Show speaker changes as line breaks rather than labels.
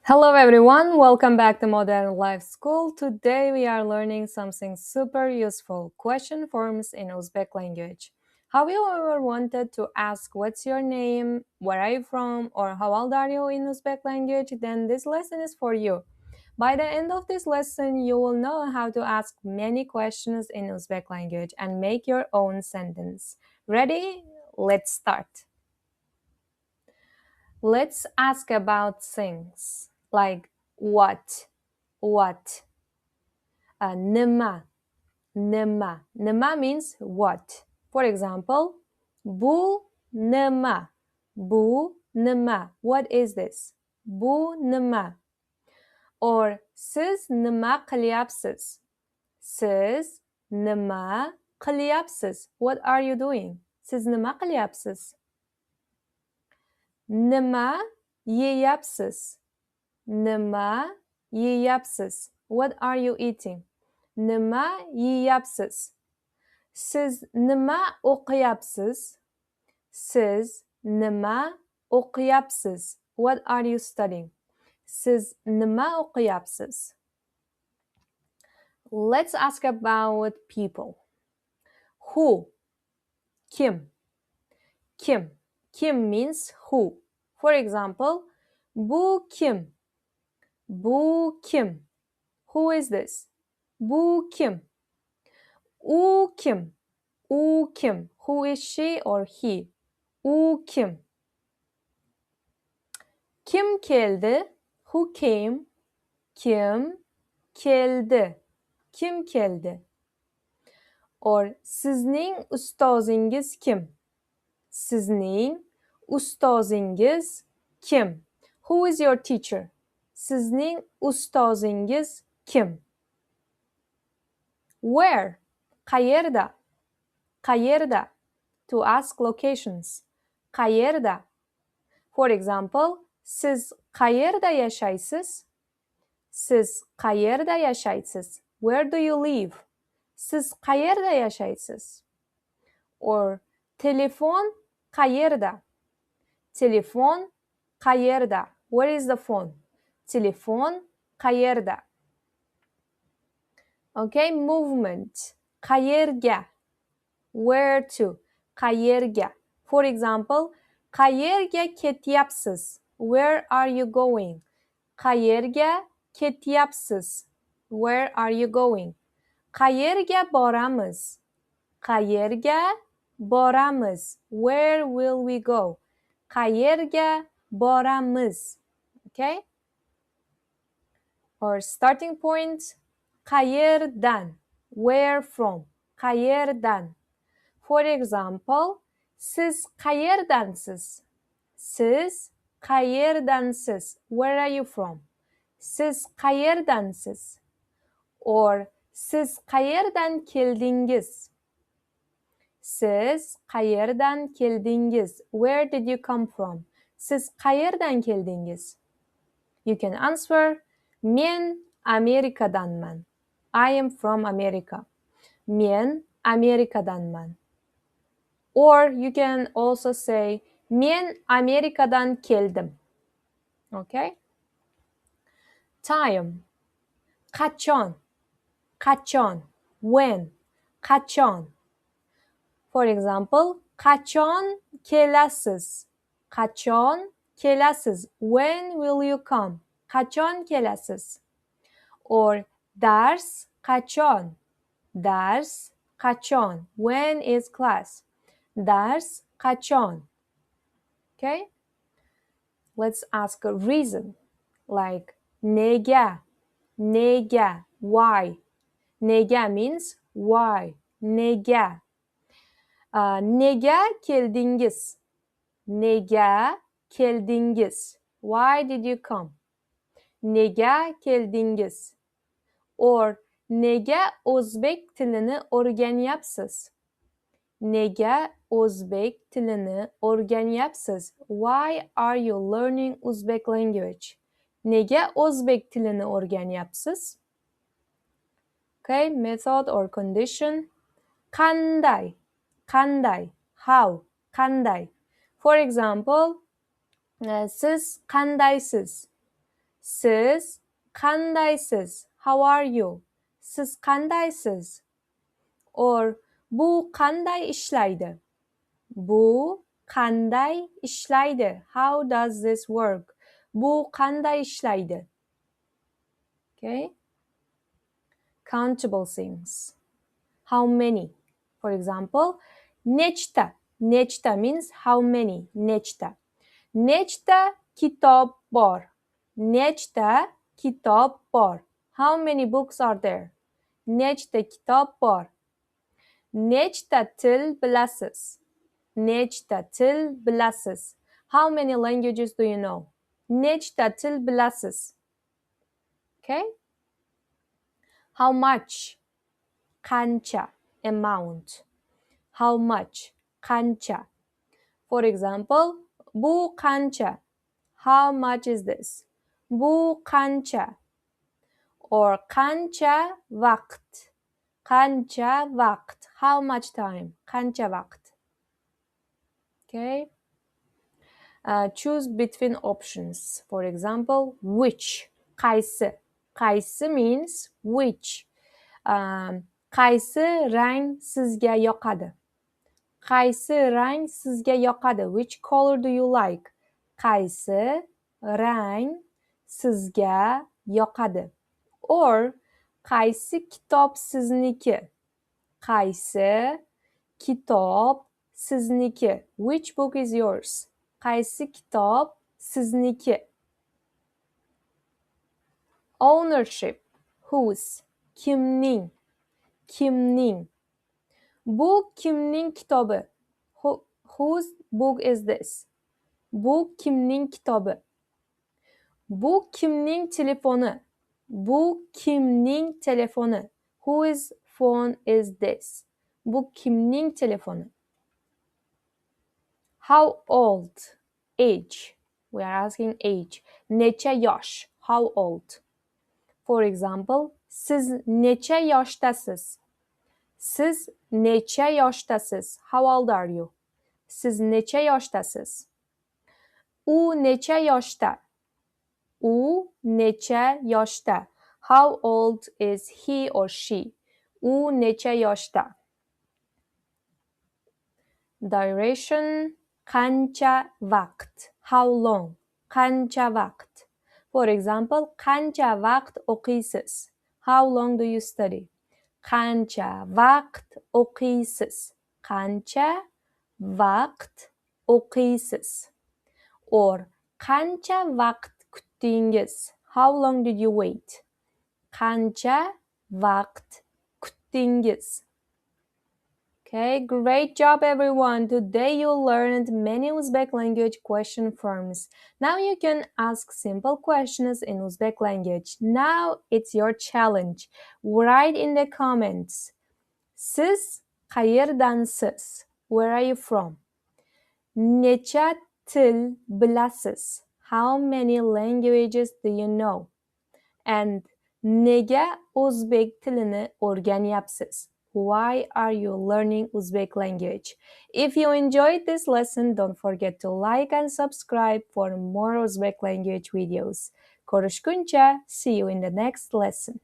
Hello everyone, welcome back to Modern Life School. Today we are learning something super useful, question forms in Uzbek language. Have you ever wanted to ask what's your name, where are you from, or how old are you in Uzbek language? Then this lesson is for you. By the end of this lesson, you will know how to ask many questions in Uzbek language and make your own sentence. Ready? Let's start. Let's ask about things like what, nima, nima means what. For example, bu nima, what is this? Bu nima. Or siz nima qilyapsiz? Siz nima qilyapsiz? What are you doing? Siz nima qilyapsiz? Nima yeyapsiz? Nima yeyapsiz? What are you eating? Nima yeyapsiz? Siz nima o'qiyapsiz? Siz nima o'qiyapsiz? What are you studying? Siz nima o'qiyapsiz? Let's ask about people. Who? Kim. Kim. Kim means who. For example, bu kim? Bu kim? Who is this? Bu kim? U kim? U kim? Who is she or he? U kim? Kim keldi? Who came? Kim keldi? Kim keldi? Or sizning ustozingiz kim? Sizning ustozingiz kim? Who is your teacher? Sizning ustozingiz kim? Where? Qayerda? Qayerda? To ask locations. Qayerda? For example, siz qayerda yashaysiz? Siz qayerda yashaysiz? Where do you live? Siz qayerda yashaysiz? Or telefon qayerda? Telefon qayerda? Where is the phone? Telefon qayerda? Okay, movement. Qayerga? Where to? Qayerga? For example, qayerga ketyapsiz? Where are you going? Qayerga ketyapsiz? Where are you going? Qayerga boramiz? Qayerga boramiz? Where will we go? Qayerga boramiz? Okay? Or starting point, qayerdan? Where from? Qayerdan? For example, siz qayerdansiz? Siz qayerdansiz? Where are you from? Siz qayerdansiz? Or siz qayerdan keldingiz? Siz qayerdan keldingiz? Where did you come from? Siz qayerdan keldingiz? You can answer, men Amerikadanman. I am from America. Men Amerikadanman. Or you can also say, men Amerikadan keldim. Okay? Time. Qachon. Qachon. When. Qachon. For example, qachon kelasiz? Qachon kelasiz? When will you come? Qachon kelasiz? Or dars qachon? Dars qachon? When is class? Dars qachon? Okay? Let's ask a reason, like nega, nega, why? Nega means why? Nega. Nega keldingiz? Nega keldingiz? Why did you come? Nega keldingiz? Or nega o'zbek tilini o'rganyapsiz? Nega o'zbek tilini o'rganyapsiz? Why are you learning Uzbek language? Nega o'zbek tilini o'rganyapsiz? Okay, method or condition. Qanday? Qanday? How? Qanday? For example, siz qandaysiz? Siz qandaysiz? How are you? Siz qandaysiz? Or bu qanday ishlaydi? Bu qanday ishlaydi? How does this work? Bu qanday ishlaydi? Okay. Countable things. How many? For example, nechta. Nechta means how many. Nechta. Nechta kitob bor. Nechta kitob bor. How many books are there? Nechta kitob bor. Nechta til bilasiz? Nechta til bilasiz? How many languages do you know? Nechta til bilasiz? Okay? How much? Qancha. Amount. How much? Qancha. For example, bu qancha. How much is this? Bu qancha. Or qancha vaqt. Qancha vaqt. How much time? Qancha vaqt. Okay. Choose between options. For example, which. Qaysi. Qaysi means which. Qaysi rang sizga yoqadi? Qaysi rang sizga yoqadi? Which color do you like? Qaysi rang sizga yoqadi? Or qaysi kitob sizniki? Qaysi kitob sizniki? Which book is yours? Qaysi kitob sizniki? Ownership. Whose? Kimning? Kimning? Bu kimning kitobi? Whose book is this? Bu kimning kitobi? Bu kimning telefoni? Bu kimning telefoni? Whose phone is this? Bu kimning telefoni? How old? Age. We are asking age. Necha yosh? How old? For example, siz necha yoshdasiz? Siz necha yoshdasiz? How old are you? Siz necha yoshdasiz? U necha yoshda? U necha yoshda? How old is he or she? U necha yoshda? Duration. Qancha vaqt? How long? Qancha vaqt? For example, qancha vaqt o'qiysiz? How long do you study? Qancha vaqt o'qiysiz? Qancha vaqt o'qiysiz? Or qancha vaqt kutdingiz? How long did you wait? Qancha vaqt kutdingiz? Okay, great job everyone. Today you learned many Uzbek language question forms. Now you can ask simple questions in Uzbek language. Now it's your challenge. Write in the comments. Siz qayerdansiz? Where are you from? Necha til bilasiz? How many languages do you know? And nega Uzbek tilini o'rganyapsiz? Why are you learning Uzbek language? If you enjoyed this lesson, don't forget to like and subscribe for more Uzbek language videos. Ko'rishguncha, see you in the next lesson.